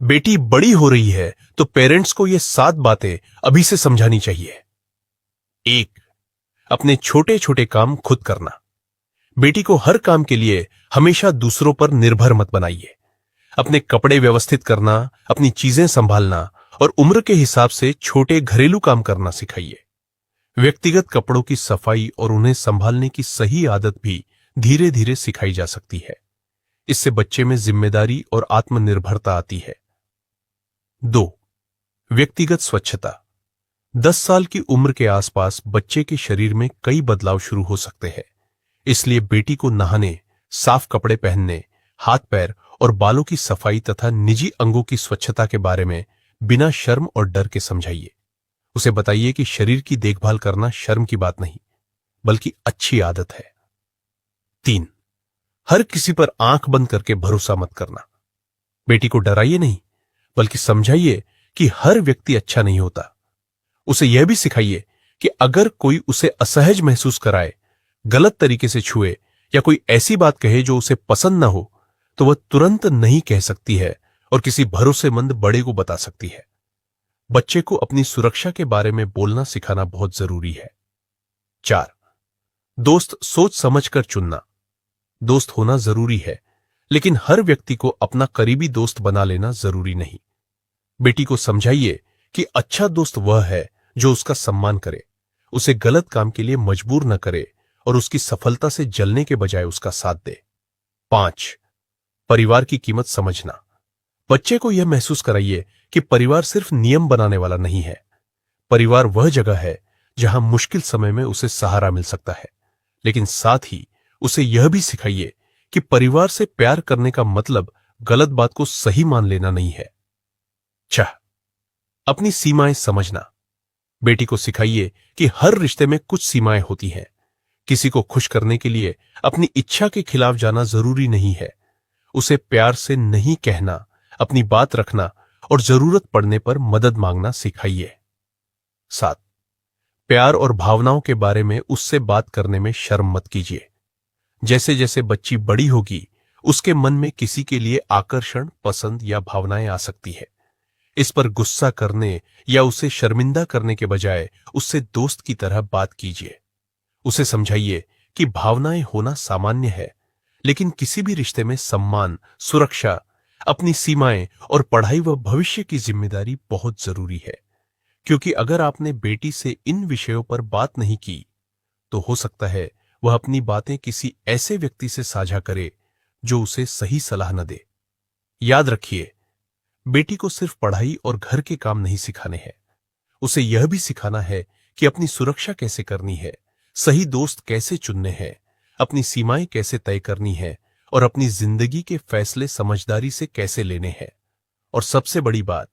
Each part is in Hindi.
बेटी बड़ी हो रही है तो पेरेंट्स को ये 7 बातें अभी से समझानी चाहिए। 1, अपने छोटे छोटे काम खुद करना। बेटी को हर काम के लिए हमेशा दूसरों पर निर्भर मत बनाइए। अपने कपड़े व्यवस्थित करना, अपनी चीजें संभालना और उम्र के हिसाब से छोटे घरेलू काम करना सिखाइए। व्यक्तिगत कपड़ों की सफाई और उन्हें संभालने की सही आदत भी धीरे धीरे सिखाई जा सकती है। इससे बच्चे में जिम्मेदारी और आत्मनिर्भरता आती है। 2, व्यक्तिगत स्वच्छता। 10 साल की उम्र के आसपास बच्चे के शरीर में कई बदलाव शुरू हो सकते हैं। इसलिए बेटी को नहाने, साफ कपड़े पहनने, हाथ पैर और बालों की सफाई तथा निजी अंगों की स्वच्छता के बारे में बिना शर्म और डर के समझाइए। उसे बताइए कि शरीर की देखभाल करना शर्म की बात नहीं, बल्कि अच्छी आदत है। 3, हर किसी पर आंख बंद करके भरोसा मत करना। बेटी को डराइए नहीं, बल्कि समझाइए कि हर व्यक्ति अच्छा नहीं होता। उसे यह भी सिखाइए कि अगर कोई उसे असहज महसूस कराए, गलत तरीके से छुए या कोई ऐसी बात कहे जो उसे पसंद न हो, तो वह तुरंत नहीं कह सकती है और किसी भरोसेमंद बड़े को बता सकती है। बच्चे को अपनी सुरक्षा के बारे में बोलना सिखाना बहुत जरूरी है। 4, दोस्त सोच समझकर चुनना। दोस्त होना जरूरी है, लेकिन हर व्यक्ति को अपना करीबी दोस्त बना लेना जरूरी नहीं। बेटी को समझाइए कि अच्छा दोस्त वह है जो उसका सम्मान करे, उसे गलत काम के लिए मजबूर न करे और उसकी सफलता से जलने के बजाय उसका साथ दे। 5, परिवार की कीमत समझना। बच्चे को यह महसूस कराइए कि परिवार सिर्फ नियम बनाने वाला नहीं है। परिवार वह जगह है जहां मुश्किल समय में उसे सहारा मिल सकता है, लेकिन साथ ही उसे यह भी सिखाइए कि परिवार से प्यार करने का मतलब गलत बात को सही मान लेना नहीं है। 6, अपनी सीमाएं समझना। बेटी को सिखाइए कि हर रिश्ते में कुछ सीमाएं होती हैं। किसी को खुश करने के लिए अपनी इच्छा के खिलाफ जाना जरूरी नहीं है। उसे प्यार से नहीं कहना, अपनी बात रखना और जरूरत पड़ने पर मदद मांगना सिखाइए। 7, प्यार और भावनाओं के बारे में उससे बात करने में शर्म मत कीजिए। जैसे जैसे बच्ची बड़ी होगी, उसके मन में किसी के लिए आकर्षण, पसंद या भावनाएं आ सकती है। इस पर गुस्सा करने या उसे शर्मिंदा करने के बजाय उससे दोस्त की तरह बात कीजिए। उसे समझाइए कि भावनाएं होना सामान्य है, लेकिन किसी भी रिश्ते में सम्मान, सुरक्षा, अपनी सीमाएं और पढ़ाई व भविष्य की जिम्मेदारी बहुत जरूरी है। क्योंकि अगर आपने बेटी से इन विषयों पर बात नहीं की, तो हो सकता है वह अपनी बातें किसी ऐसे व्यक्ति से साझा करे जो उसे सही सलाह न दे। याद रखिए, बेटी को सिर्फ पढ़ाई और घर के काम नहीं सिखाने हैं। उसे यह भी सिखाना है कि अपनी सुरक्षा कैसे करनी है, सही दोस्त कैसे चुनने हैं, अपनी सीमाएं कैसे तय करनी है और अपनी जिंदगी के फैसले समझदारी से कैसे लेने हैं। और सबसे बड़ी बात,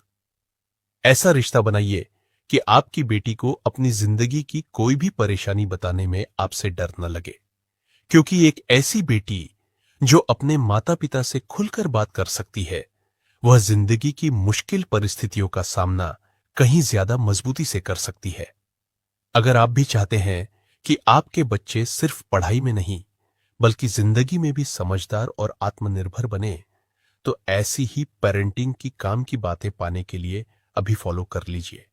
ऐसा रिश्ता बनाइए कि आपकी बेटी को अपनी जिंदगी की कोई भी परेशानी बताने में आपसे डर न लगे। क्योंकि एक ऐसी बेटी जो अपने माता पिता से खुलकर बात कर सकती है, वह जिंदगी की मुश्किल परिस्थितियों का सामना कहीं ज्यादा मजबूती से कर सकती है। अगर आप भी चाहते हैं कि आपके बच्चे सिर्फ पढ़ाई में नहीं, बल्कि जिंदगी में भी समझदार और आत्मनिर्भर बने, तो ऐसी ही पेरेंटिंग की काम की बातें पाने के लिए अभी फॉलो कर लीजिए।